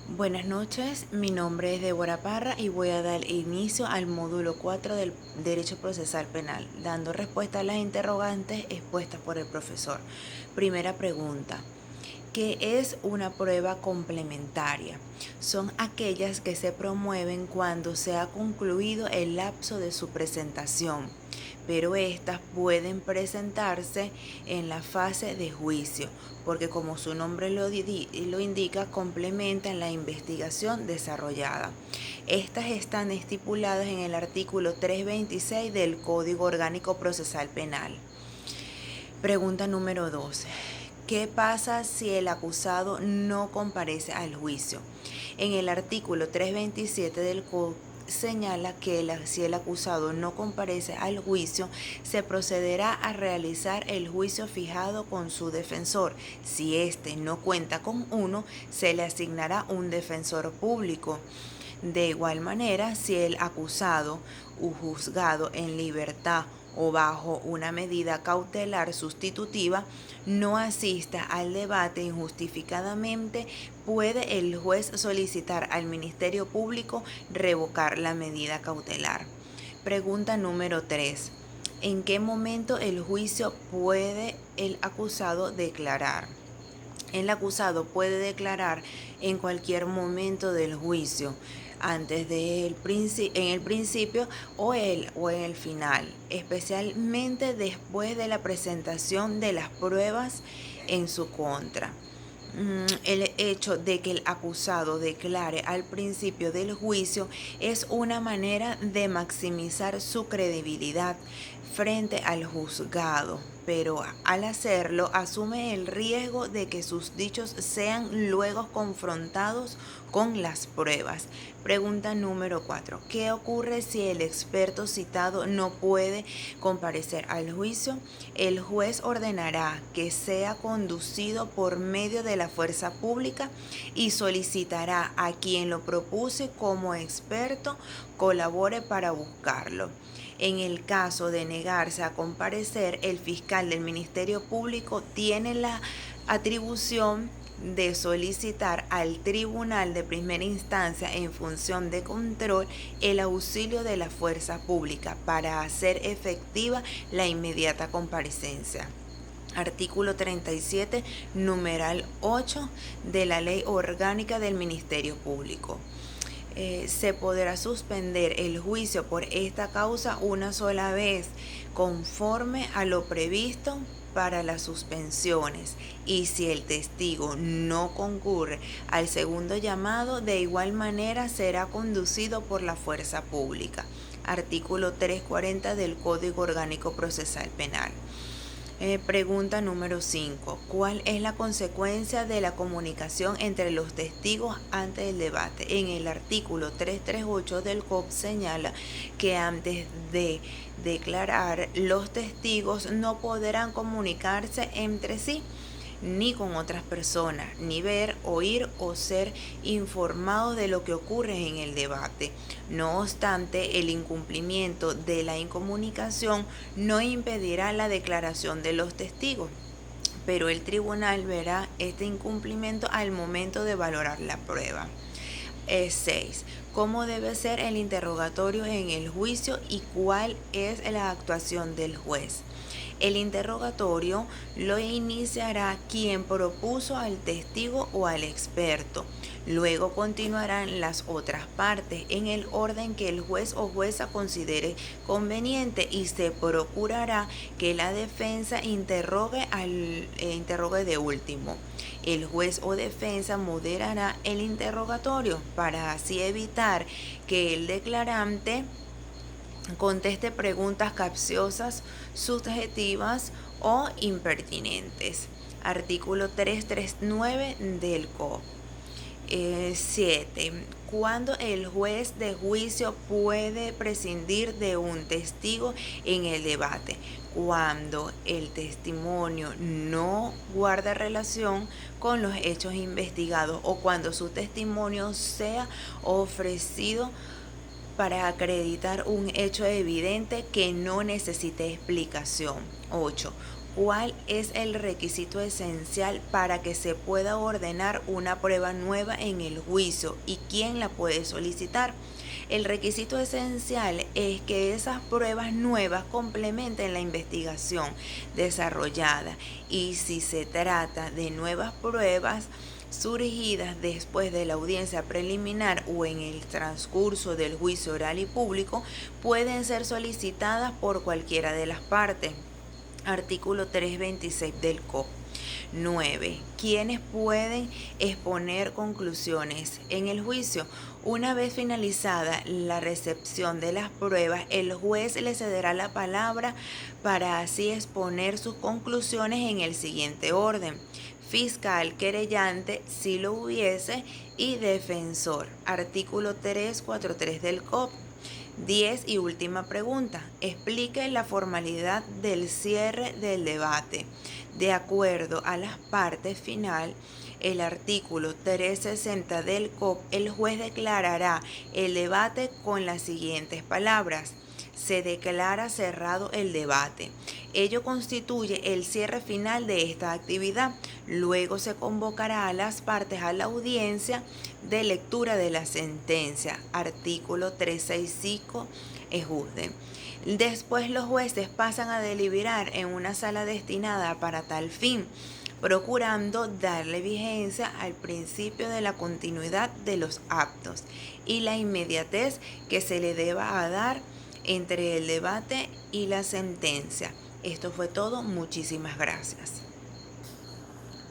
Buenas noches, mi nombre es Débora Parra y voy a dar inicio al módulo 4 del Derecho Procesal Penal, dando respuesta a las interrogantes expuestas por el profesor. Primera pregunta. ¿Qué es una prueba complementaria? Son aquellas que se promueven cuando se ha concluido el lapso de su presentación, pero estas pueden presentarse en la fase de juicio, porque como su nombre lo indica, complementan la investigación desarrollada. Estas están estipuladas en el artículo 326 del Código Orgánico Procesal Penal. Pregunta número 2. ¿Qué pasa si el acusado no comparece al juicio? En el artículo 327 del Código señala que si el acusado no comparece al juicio, se procederá a realizar el juicio fijado con su defensor. Si éste no cuenta con uno, se le asignará un defensor público. De igual manera, si el acusado o juzgado en libertad o bajo una medida cautelar sustitutiva no asista al debate injustificadamente, puede el juez solicitar al Ministerio Público revocar la medida cautelar. Pregunta número 3. ¿En qué momento el juicio puede el acusado declarar? El acusado puede declarar en cualquier momento del juicio, antes en el principio o en el final, especialmente después de la presentación de las pruebas en su contra. El hecho de que el acusado declare al principio del juicio es una manera de maximizar su credibilidad frente al juzgado, pero al hacerlo asume el riesgo de que sus dichos sean luego confrontados con las pruebas. Pregunta número 4. ¿Qué ocurre si el experto citado no puede comparecer al juicio? El juez ordenará que sea conducido por medio de la fuerza pública y solicitará a quien lo propuse como experto colabore para buscarlo. En el caso de negarse a comparecer, el fiscal del Ministerio Público tiene la atribución de solicitar al tribunal de primera instancia en función de control el auxilio de la fuerza pública para hacer efectiva la inmediata comparecencia. Artículo 37, numeral 8 de la Ley Orgánica del Ministerio Público. Se podrá suspender el juicio por esta causa una sola vez, conforme a lo previsto para las suspensiones, y si el testigo no concurre al segundo llamado, de igual manera será conducido por la fuerza pública. Artículo 340 del Código Orgánico Procesal Penal. Pregunta número 5. ¿Cuál es la consecuencia de la comunicación entre los testigos antes del debate? En el artículo 338 del COP señala que antes de declarar, los testigos no podrán comunicarse entre sí ni con otras personas, ni ver, oír o ser informados de lo que ocurre en el debate. No obstante, el incumplimiento de la incomunicación no impedirá la declaración de los testigos, pero el tribunal verá este incumplimiento al momento de valorar la prueba. 6. ¿Cómo debe ser el interrogatorio en el juicio y cuál es la actuación del juez? El interrogatorio lo iniciará quien propuso al testigo o al experto. Luego continuarán las otras partes en el orden que el juez o jueza considere conveniente y se procurará que la defensa interrogue de último. El juez o defensa moderará el interrogatorio para así evitar que el declarante conteste preguntas capciosas, subjetivas o impertinentes. Artículo 339 del COP. 7. ¿Cuándo el juez de juicio puede prescindir de un testigo en el debate? Cuando el testimonio no guarda relación con los hechos investigados o cuando su testimonio sea ofrecido para acreditar un hecho evidente que no necesite explicación. 8. ¿Cuál es el requisito esencial para que se pueda ordenar una prueba nueva en el juicio y quién la puede solicitar? El requisito esencial es que esas pruebas nuevas complementen la investigación desarrollada, y si se trata de nuevas pruebas surgidas después de la audiencia preliminar o en el transcurso del juicio oral y público, pueden ser solicitadas por cualquiera de las partes. Artículo 326 del COP. 9. ¿Quiénes pueden exponer conclusiones en el juicio? Una vez finalizada la recepción de las pruebas, el juez le cederá la palabra para así exponer sus conclusiones en el siguiente orden: fiscal, querellante, si lo hubiese, y defensor. Artículo 343 del COP. 10 y última pregunta. Explique la formalidad del cierre del debate. De acuerdo a las partes final, el artículo 360 del COP, el juez declarará el debate con las siguientes palabras: se declara cerrado el debate. Ello constituye el cierre final de esta actividad. Luego se convocará a las partes a la audiencia de lectura de la sentencia. Artículo 365 ejuzde. Después los jueces pasan a deliberar en una sala destinada para tal fin, procurando darle vigencia al principio de la continuidad de los actos y la inmediatez que se le deba dar entre el debate y la sentencia. Esto fue todo. Muchísimas gracias.